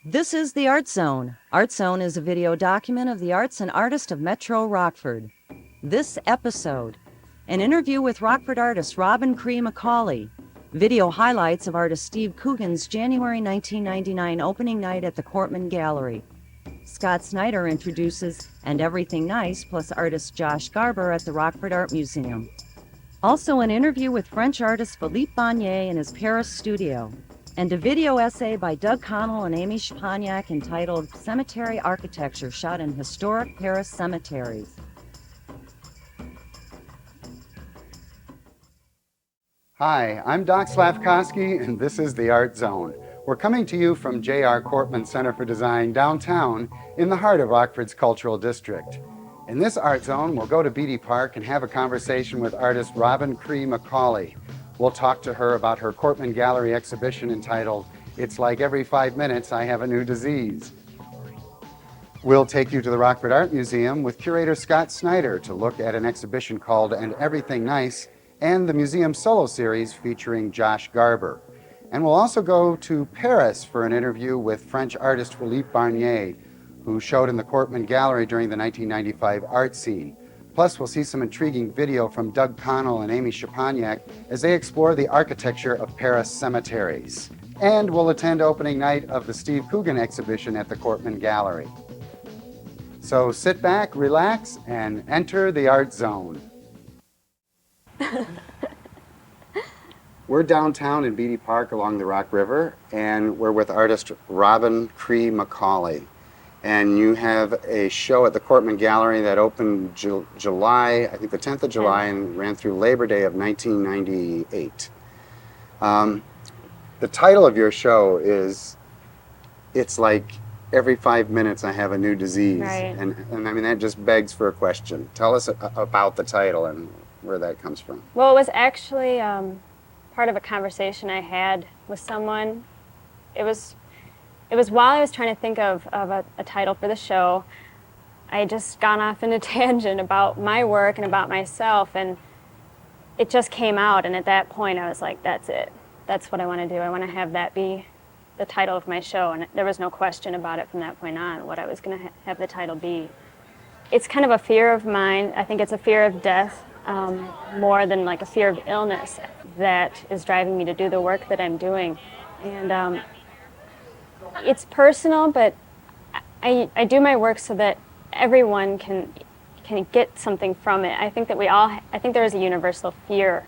This is the Art Zone. Art Zone is a video document of the arts and artists of Metro Rockford. This episode, an interview with Rockford artist Robin McCauley, video highlights of artist Steve Coogan's January 1999 opening night at the Kortman Gallery. Scott Snyder introduces And Everything Nice plus artist Josh Garber at the Rockford Art Museum. Also an interview with French artist Philippe Barnier in his Paris studio, and a video essay by Doug Connell and Amy Szczepaniak entitled Cemetery Architecture Shot in Historic Paris Cemeteries. Hi, I'm Doc Slavkowski, and this is the Art Zone. We're coming to you from J.R. Kortman Center for Design downtown in the heart of Rockford's Cultural District. In this Art Zone, we'll go to Beatty Park and have a conversation with artist Robin McCauley. We'll talk to her about her Kortman Gallery exhibition entitled It's Like Every 5 Minutes I Have a New Disease. We'll take you to the Rockford Art Museum with curator Scott Snyder to look at an exhibition called And Everything Nice and the museum solo series featuring Josh Garber. And we'll also go to Paris for an interview with French artist Philippe Barnier, who showed in the Kortman Gallery during the 1995 art scene. Plus, we'll see some intriguing video from Doug Connell and Amy Szczepaniak as they explore the architecture of Paris cemeteries. And we'll attend opening night of the Steve Coogan exhibition at the Kortman Gallery. So sit back, relax, and enter the Art Zone. We're downtown in Beatty Park along the Rock River, and we're with artist Robin McCauley. And you have a show at the Kortman Gallery that opened July, I think the 10th of July, and ran through Labor Day of 1998. The title of your show is It's Like Every 5 Minutes I Have a New Disease. Right. And I mean, that just begs for a question. Tell us about the title and where that comes from. Well, it was actually part of a conversation I had with someone. It was while I was trying to think of a title for the show. I had just gone off in a tangent about my work and about myself, and it just came out, and at that point I was like, that's it. That's what I want to do. I want to have that be the title of my show, and there was no question about it from that point on, what I was going to have the title be. It's kind of a fear of mine. I think it's a fear of death more than like a fear of illness that is driving me to do the work that I'm doing. And it's personal, but I do my work so that everyone can get something from it. I think that I think there is a universal fear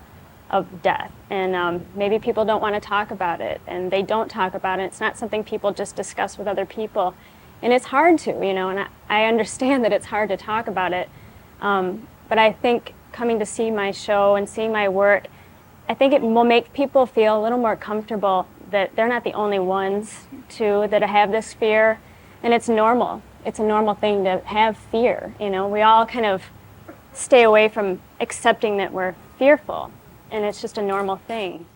of death, and maybe people don't want to talk about it, and they don't talk about it. It's not something people just discuss with other people, and it's hard to, and I understand that it's hard to talk about it, but I think coming to see my show and seeing my work, I think it will make people feel a little more comfortable that they're not the only ones too that have this fear, and it's normal. It's a normal thing to have fear. We all kind of stay away from accepting that we're fearful, and it's just a normal thing.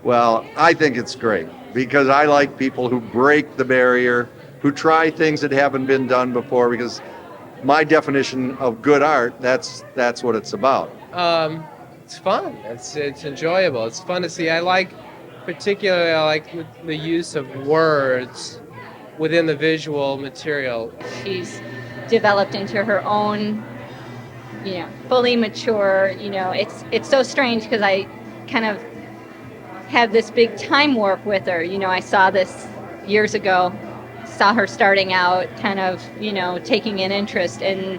Well, I think it's great because I like people who break the barrier, who try things that haven't been done before, because my definition of good art, that's what it's about. It's fun. It's enjoyable. It's fun to see. I like the use of words within the visual material. She's developed into her own, fully mature. It's so strange because I kind of have this big time warp with her. I saw this years ago, saw her starting out kind of, taking an interest, and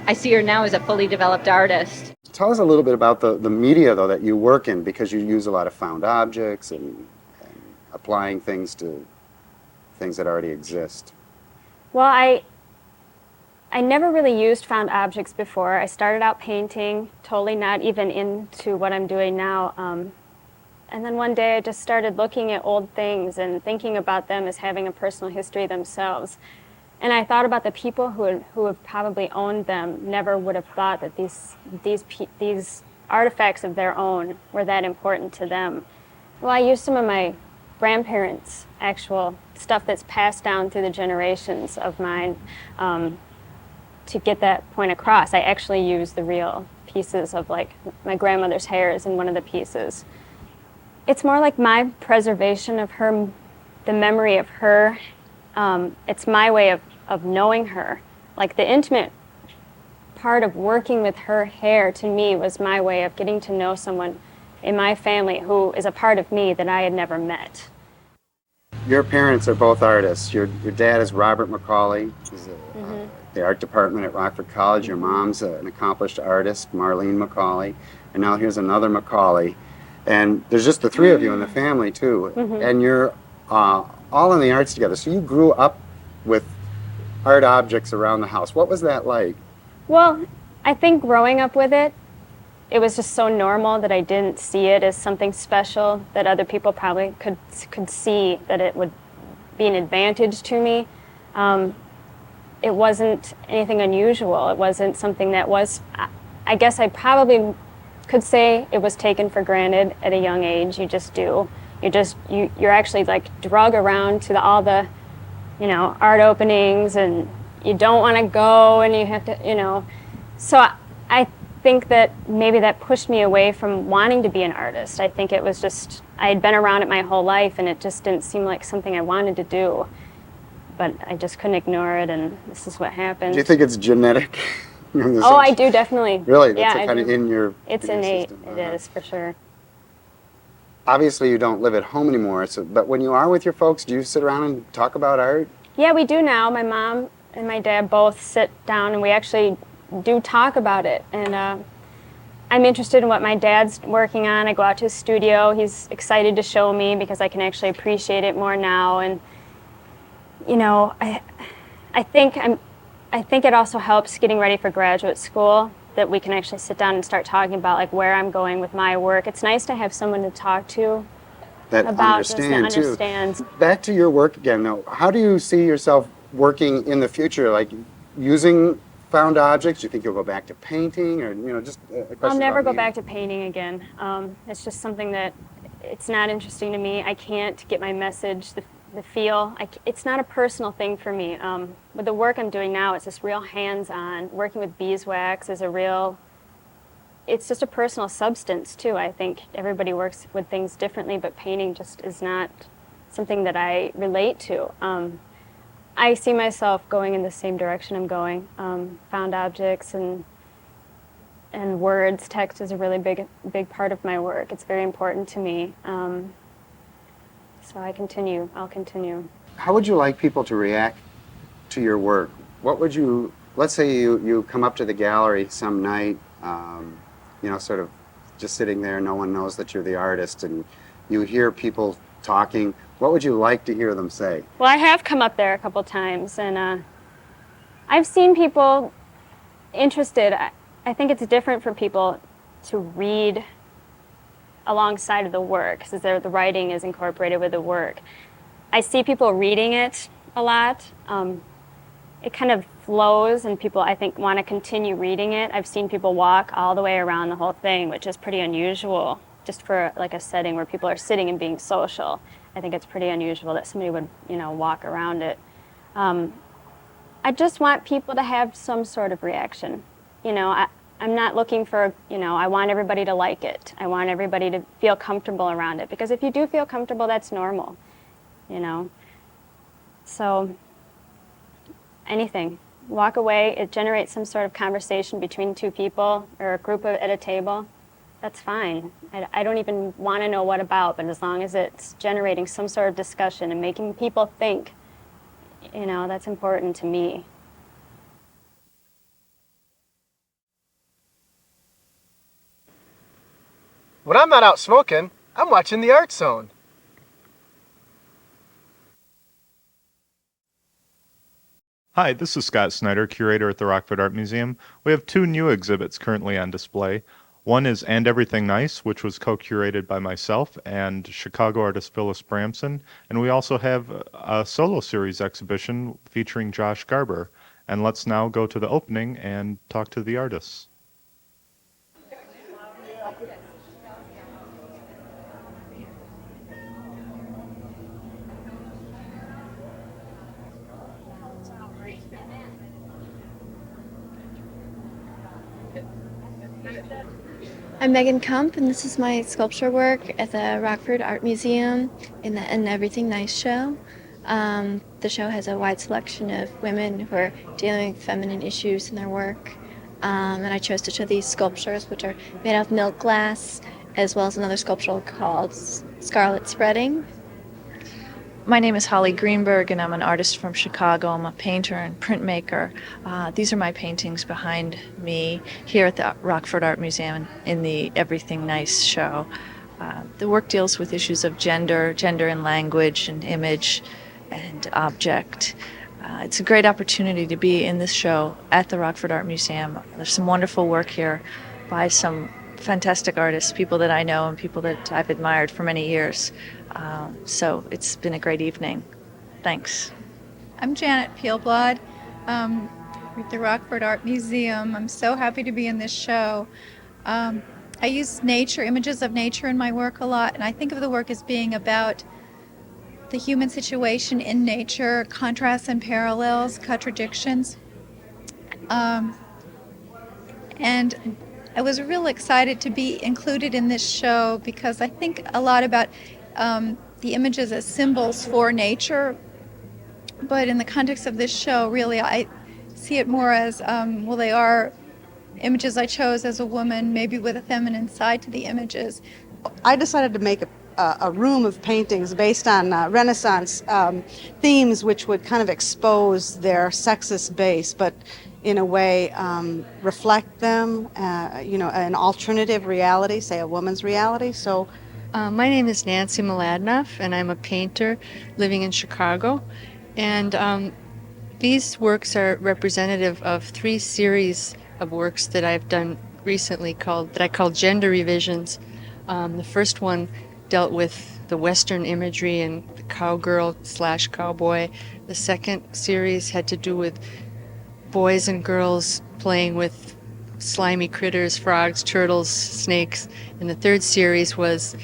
I see her now as a fully developed artist. Tell us a little bit about the media, though, that you work in, because you use a lot of found objects and applying things to things that already exist. Well, I never really used found objects before. I started out painting, totally not even into what I'm doing now. And then one day I just started looking at old things and thinking about them as having a personal history themselves. And I thought about the people who have probably owned them never would have thought that these artifacts of their own were that important to them. Well, I used some of my grandparents' actual stuff that's passed down through the generations of mine to get that point across. I actually used the real pieces of like my grandmother's hairs in one of the pieces. It's more like my preservation of her, the memory of her It's my way of knowing her. Like the intimate part of working with her hair to me was my way of getting to know someone in my family who is a part of me that I had never met. Your parents are both artists. Your dad is Robert McCauley. He's the art department at Rockford College. Your mom's an accomplished artist, Marlene McCauley. And now here's another McCauley. And there's just the three of you in the family, too. And you're all in the arts together. So you grew up with art objects around the house. What was that like? Well, I think growing up with it, it was just so normal that I didn't see it as something special that other people probably could see that it would be an advantage to me. It wasn't anything unusual. It wasn't something that was, I guess I probably could say it was taken for granted at a young age. You just do. You're actually like drug around to all the, art openings, and you don't want to go, and you have to, So I think that maybe that pushed me away from wanting to be an artist. I think it was just, I had been around it my whole life, and it just didn't seem like something I wanted to do. But I just couldn't ignore it, and this is what happened. Do you think it's genetic? Oh, I do, definitely. Really? That's yeah, kind of in your It's in your innate. system. It is, for sure. Obviously, you don't live at home anymore, but when you are with your folks, do you sit around and talk about art? Yeah, we do now. My mom and my dad both sit down, and we actually do talk about it. And I'm interested in what my dad's working on. I go out to his studio. He's excited to show me because I can actually appreciate it more now. And I think it also helps getting ready for graduate school, that we can actually sit down and start talking about like where I'm going with my work. It's nice to have someone to talk to That about this, understand that too. understands. Back to your work again, though. How do you see yourself working in the future? Like using found objects? Do you think you'll go back to painting, or just a question? I'll never about go me. back to painting again. It's just something that it's not interesting to me. I can't get my message, the feel. It's not a personal thing for me. With the work I'm doing now, it's just real hands-on. Working with beeswax is it's just a personal substance too. I think everybody works with things differently, but painting just is not something that I relate to. I see myself going in the same direction I'm going. Found objects and words, text is a really big part of my work. It's very important to me. So I'll continue. How would you like people to react to your work? What would you, let's say you come up to the gallery some night, sort of just sitting there, no one knows that you're the artist, and you hear people talking. What would you like to hear them say? Well, I have come up there a couple times, and I've seen people interested. I think it's different for people to read alongside of the work, because the writing is incorporated with the work. I see people reading it a lot. It kind of flows, and people, I think, want to continue reading it. I've seen people walk all the way around the whole thing, which is pretty unusual, just for like a setting where people are sitting and being social. I think it's pretty unusual that somebody would, walk around it. I just want people to have some sort of reaction. I'm not looking for, I want everybody to like it. I want everybody to feel comfortable around it, because if you do feel comfortable, that's normal, So anything. Walk away, it generates some sort of conversation between two people or a group at a table. That's fine. I don't even want to know what about, but as long as it's generating some sort of discussion and making people think, that's important to me. When I'm not out smoking, I'm watching the Art Zone. Hi, this is Scott Snyder, curator at the Rockford Art Museum. We have two new exhibits currently on display. One is And Everything Nice, which was co-curated by myself and Chicago artist Philippe Barnier. And we also have a solo series exhibition featuring Josh Garber. And let's now go to the opening and talk to the artists. I'm Megan Kump, and this is my sculpture work at the Rockford Art Museum in the And Everything Nice show. The show has a wide selection of women who are dealing with feminine issues in their work. And I chose to show these sculptures, which are made out of milk glass, as well as another sculpture called Scarlet Spreading. My name is Holly Greenberg, and I'm an artist from Chicago. I'm a painter and printmaker. These are my paintings behind me here at the Rockford Art Museum in the Everything Nice show. The work deals with issues of gender and language and image and object. It's a great opportunity to be in this show at the Rockford Art Museum. There's some wonderful work here by some fantastic artists, people that I know and people that I've admired for many years. So it's been a great evening. Thanks. I'm Janet Peelblad with the Rockford Art Museum. I'm so happy to be in this show. I use images of nature in my work a lot, and I think of the work as being about the human situation in nature, contrasts and parallels, contradictions. And I was real excited to be included in this show because I think a lot about the images as symbols for nature, but in the context of this show, really, I see it more as, they are images I chose as a woman, maybe with a feminine side to the images. I decided to make a room of paintings based on Renaissance themes, which would kind of expose their sexist base, but in a way reflect them, an alternative reality, say a woman's reality. So. My name is Nancy Mladenoff, and I'm a painter living in Chicago. And these works are representative of 3 series of works that I've done recently that I call gender revisions. The first one dealt with the Western imagery and the cowgirl/cowboy. The second series had to do with boys and girls playing with slimy critters, frogs, turtles, snakes. And the third series was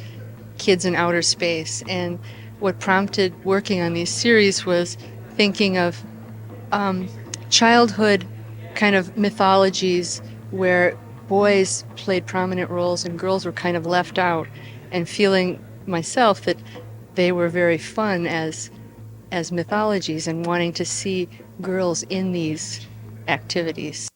kids in outer space. And what prompted working on these series was thinking of childhood kind of mythologies where boys played prominent roles and girls were kind of left out, and feeling myself that they were very fun as mythologies and wanting to see girls in these activities.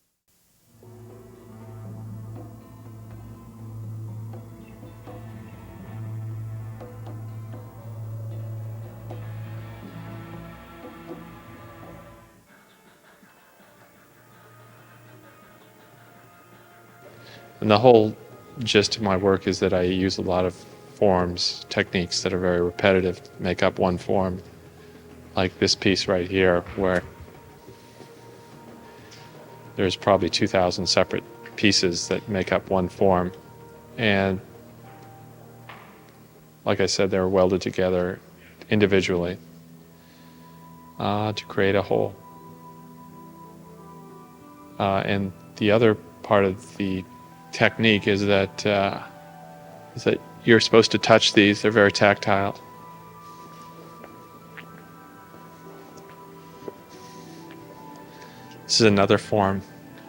And the whole gist of my work is that I use a lot of forms, techniques that are very repetitive to make up one form, like this piece right here, where there's probably 2,000 separate pieces that make up one form. And like I said, they're welded together individually to create a whole. And the other part of the technique is that you're supposed to touch these. They're very tactile. This is another form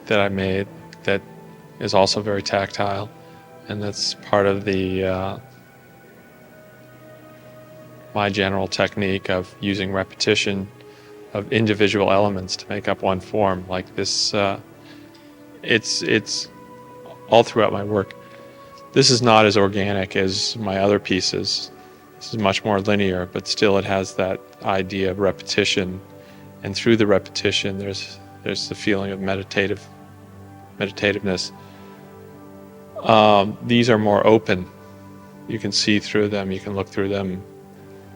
that I made that is also very tactile, and that's part of the my general technique of using repetition of individual elements to make up one form. Like this, it's all throughout my work. This is not as organic as my other pieces. This is much more linear, but still it has that idea of repetition. And through the repetition, there's the feeling of meditativeness. These are more open. You can see through them, you can look through them.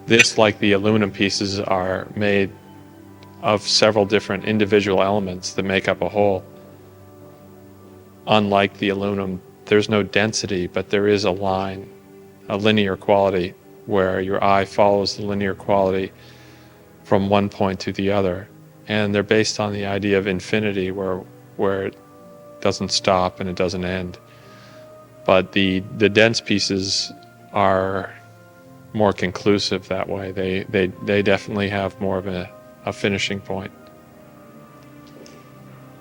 This, like the aluminum pieces, are made of several different individual elements that make up a whole. Unlike the aluminum, there's no density, but there is a line, a linear quality, where your eye follows the linear quality from one point to the other. And they're based on the idea of infinity, where it doesn't stop and it doesn't end. But the dense pieces are more conclusive that way. They definitely have more of a finishing point.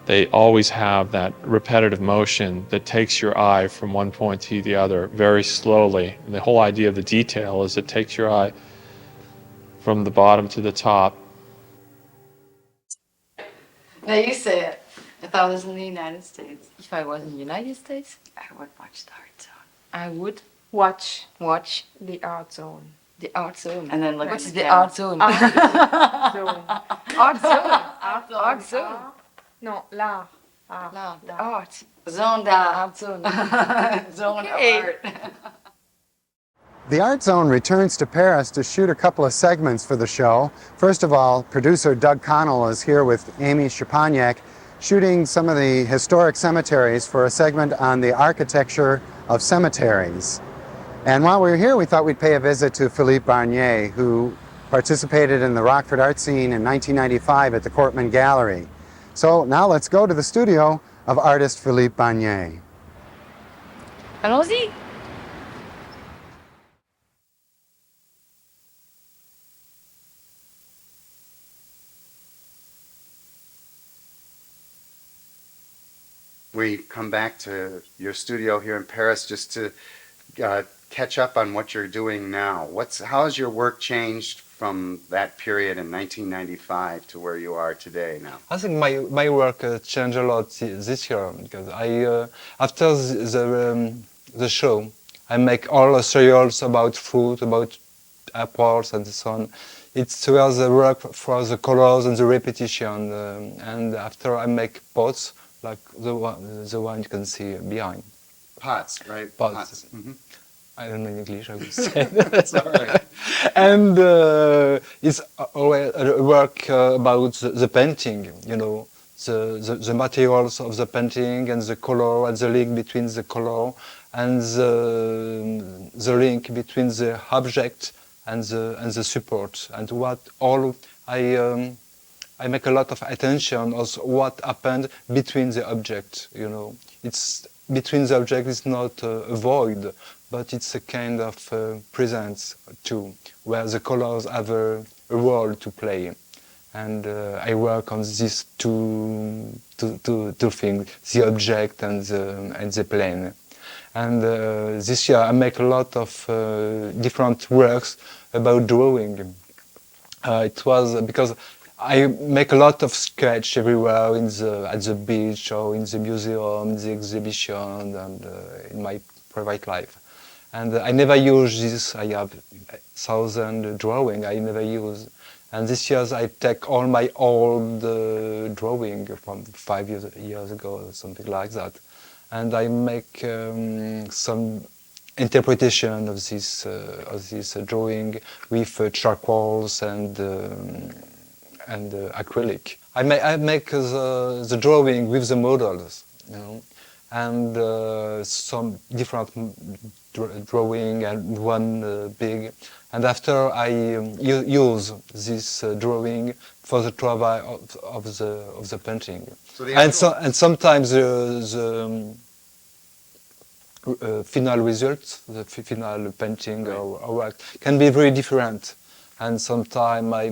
They always have that repetitive motion that takes your eye from one point to the other very slowly. And the whole idea of the detail is it takes your eye from the bottom to the top. Now you say it. If I was in the United States. If I was in the United States, I would watch the Art Zone. I would watch the Art Zone. The Art Zone. And then look at the Art Zone. Art Zone. Art Zone. Art Zone. No, l'art. L'art. The art. Zone d'art. Art Zone. Zone of art. The Art Zone returns to Paris to shoot a couple of segments for the show. First of all, producer Doug Connell is here with Amy Szczepaniak, shooting some of the historic cemeteries for a segment on the architecture of cemeteries. And while we were here, we thought we'd pay a visit to Philippe Barnier, who participated in the Rockford art scene in 1995 at the Kortman Gallery. So now let's go to the studio of artist Philippe Barnier. Allons-y. We come back to your studio here in Paris just to catch up on what you're doing now. How has your work changed from that period in 1995 to where you are today now? I think my work changed a lot this year because after the show, I make all the serials about food, about apples and so on. It's where the work for the colors and the repetition, and after I make pots like the one you can see behind. Pots, right? Pots. Mm-hmm. I don't know in English, I would say. That's all right. And it's always a work about the painting, you know, the materials of the painting and the color and the link between the color and the link between the object and the support. And what all I make a lot of attention on what happened between the object, you know. It's between the object is not a void, but it's a kind of presence too, where the colors have a role to play. And I work on these two things, the object and the plane. And this year I make a lot of different works about drawing. It was because I make a lot of sketch everywhere at the beach or in the museum, in the exhibition, and in my private life. And I never use this. I have 1,000 drawing I never use. And this year I take all my old drawing from 5 years ago or something like that. And I make some interpretation of this drawing with charcoals and acrylic. I make the drawing with the models, you know, and some different drawing and one big. And after I use this drawing for the travail of the painting. So and sometimes the final result, the final painting or work can be very different. And sometimes I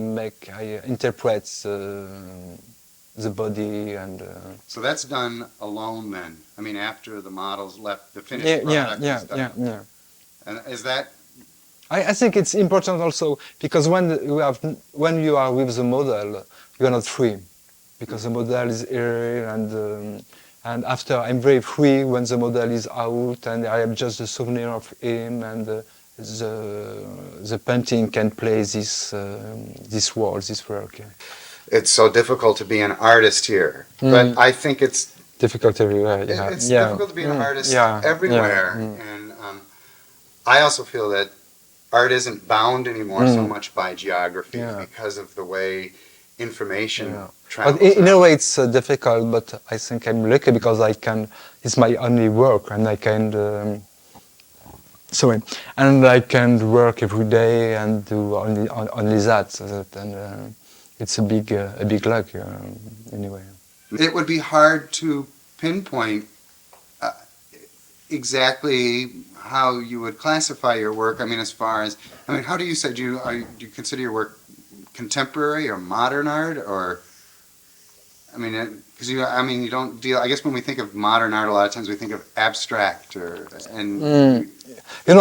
interpret the body and. So that's done alone then. I mean, after the models left, the finished product is done. Yeah. And is that? I think it's important also because when you are with the model, you are not free, because the model is here and after I'm very free when the model is out and I am just a souvenir of him and. The painting can play this world, this work. It's so difficult to be an artist here, but I think it's difficult everywhere. Yeah. It's difficult to be an artist everywhere, and I also feel that art isn't bound anymore so much by geography because of the way information travels. But in a way, it's difficult. But I think I'm lucky because I can. It's my only work, and I can. And I can work every day and do only that, and it's a big luck anyway. It would be hard to pinpoint exactly how you would classify your work. I mean, how do you say? Do you consider your work contemporary or modern art, or? I mean, because you don't deal. I guess when we think of modern art, a lot of times we think of abstract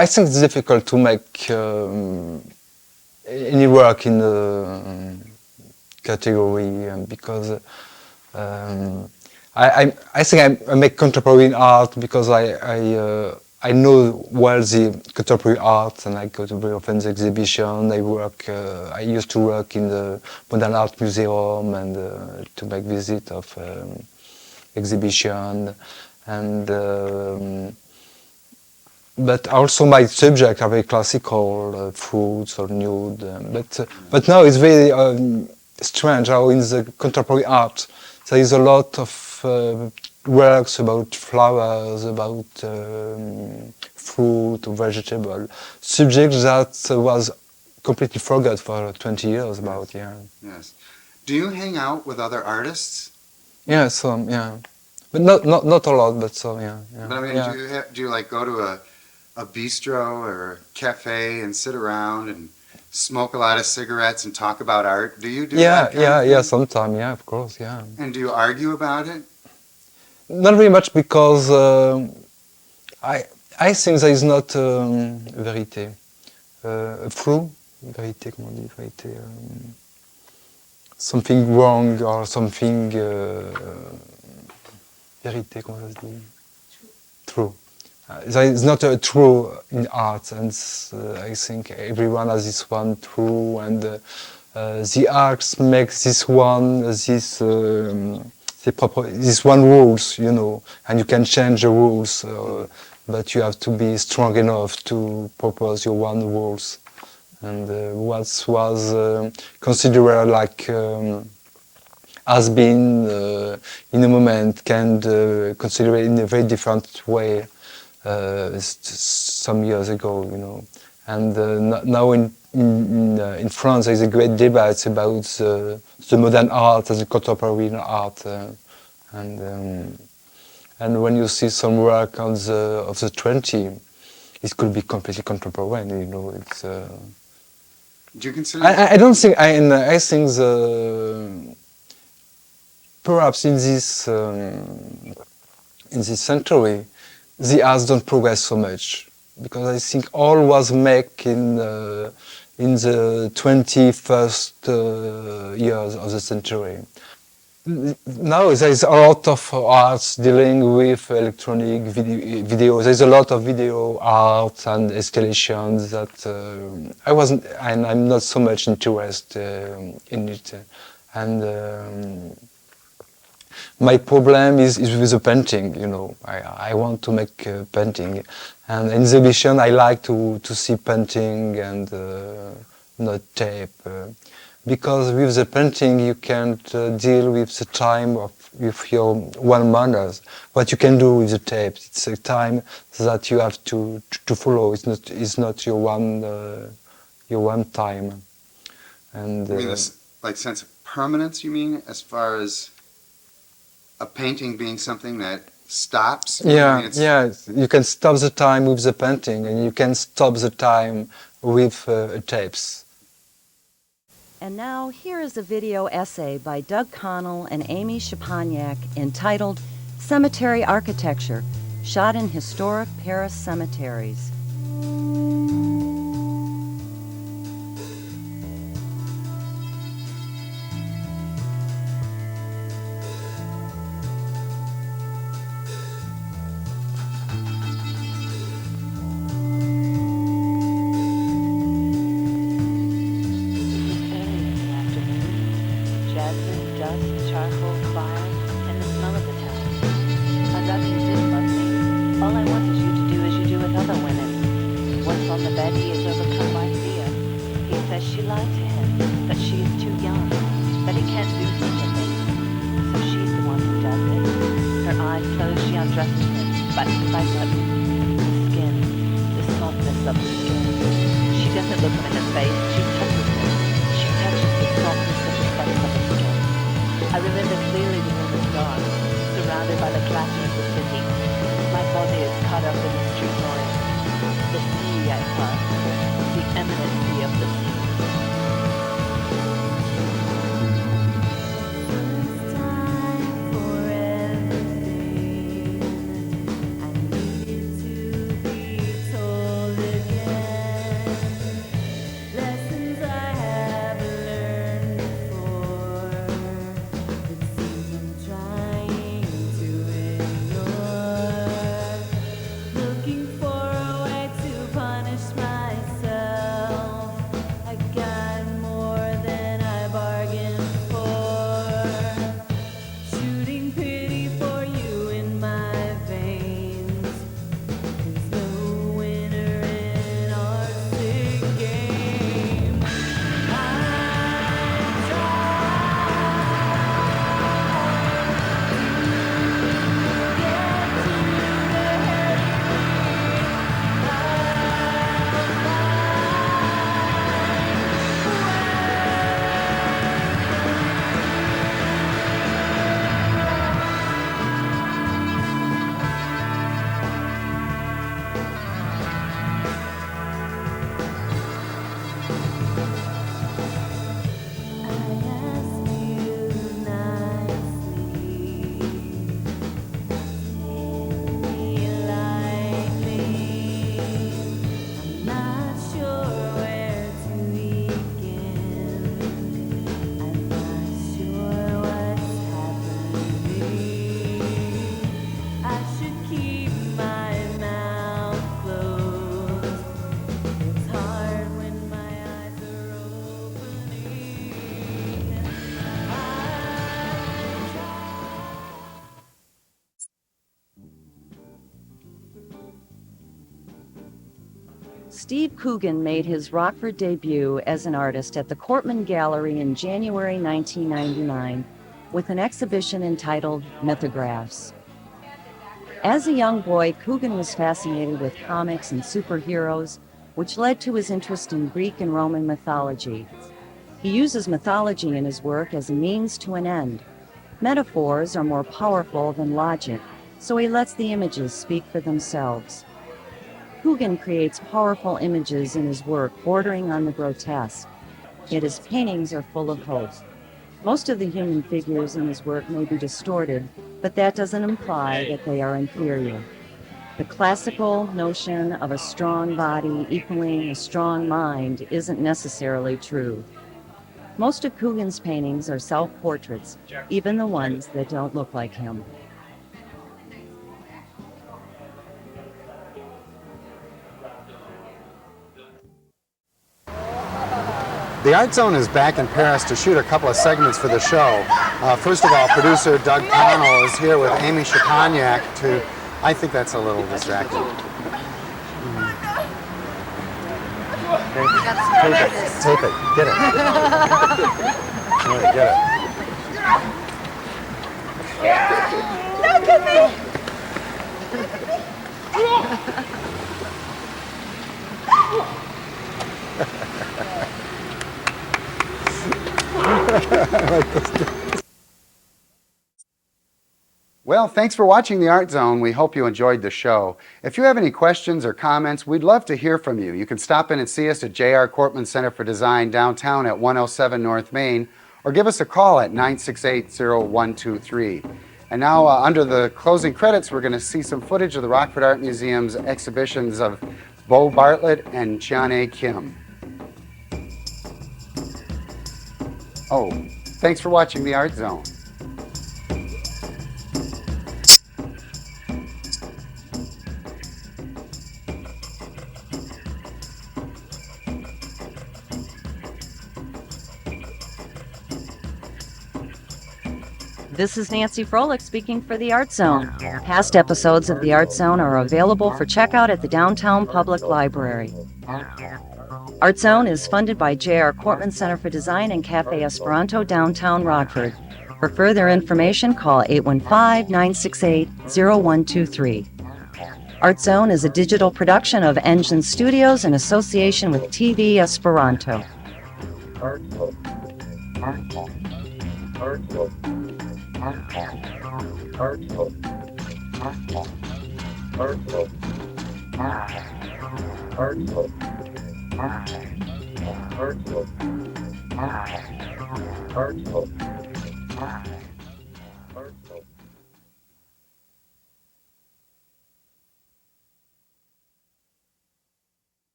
I think it's difficult to make any work in the category because I think I make contemporary art because I know well the contemporary art, and I go to very often the exhibition. I used to work in the Modern Art Museum and to make visit of exhibition, and but also my subjects are very classical, fruits or nude. But now it's very strange how in the contemporary art there is a lot of works about flowers, about fruit or vegetable, subjects that was completely forgot for 20 years about, yeah. Yes. Do you hang out with other artists? Yeah, some, yeah. But not a lot, but some, yeah. But I mean, yeah. do you like go to a bistro or a cafe and sit around and smoke a lot of cigarettes and talk about art? Do you do that kind of thing? Sometimes, yeah, of course, yeah. And do you argue about it? Not very much because I think there is not vérité, true vérité, comment on dit vérité, something wrong or something vérité, comment ça se dit? True. There is not a true in art, and I think everyone has this one true, and the arts makes this one rules, you know, and you can change the rules, but you have to be strong enough to propose your one rules. And what was considered like has been in a moment can consider it in a very different way some years ago, you know. And now in France there is a great debate about the modern art and the contemporary art, and when you see some work of the 20s, it could be completely contemporary, you know. It's. Do you consider? I don't think. I think perhaps in this century, the arts don't progress so much, because I think all was made in the 21st years of the century. Now there is a lot of arts dealing with electronic video. There's a lot of video art and installations that I'm not so much interested in it, and my problem is with the painting. You know, I want to make painting, and in exhibition I like to see painting and not tape. Because with the painting you can't deal with the time with your one manners. What you can do with the tape, it's a time that you have to follow. It's not your one time. And you mean this like sense of permanence? You mean as far as a painting being something that stops? Yeah, yeah. You can stop the time with the painting, and you can stop the time with tapes. And now, here is a video essay by Doug Connell and Amy Szczepaniak entitled Cemetery Architecture, shot in historic Paris cemeteries. Steve Coogan made his Rockford debut as an artist at the Kortman Gallery in January 1999 with an exhibition entitled Mythographs. As a young boy, Coogan was fascinated with comics and superheroes, which led to his interest in Greek and Roman mythology. He uses mythology in his work as a means to an end. Metaphors are more powerful than logic, so he lets the images speak for themselves. Coogan creates powerful images in his work bordering on the grotesque, yet his paintings are full of hope. Most of the human figures in his work may be distorted, but that doesn't imply that they are inferior. The classical notion of a strong body equaling a strong mind isn't necessarily true. Most of Coogan's paintings are self-portraits, even the ones that don't look like him. The Art Zone is back in Paris to shoot a couple of segments for the show. First of all, producer Doug Connell is here with Amy Szczepaniak to, I think that's a little distracting. Tape it, get it. All right, get it. Look at me! Well, thanks for watching the Art Zone. We hope you enjoyed the show. If you have any questions or comments, we'd love to hear from you. You can stop in and see us at J.R. Kortman Center for Design downtown at 107 North Main, or give us a call at 968-0123. And now, under the closing credits, we're going to see some footage of the Rockford Art Museum's exhibitions of Bo Bartlett and Cheonae Kim. Oh, thanks for watching the Art Zone. This is Nancy Froelich speaking for the Art Zone. Past episodes of the Art Zone are available for checkout at the Downtown Public Library. Art Zone is funded by J.R. Kortman Center for Design and Cafe Esperanto, downtown Rockford. For further information, call 815-968-0123. Art Zone is a digital production of Engine Studios in association with TV Esperanto. Artful.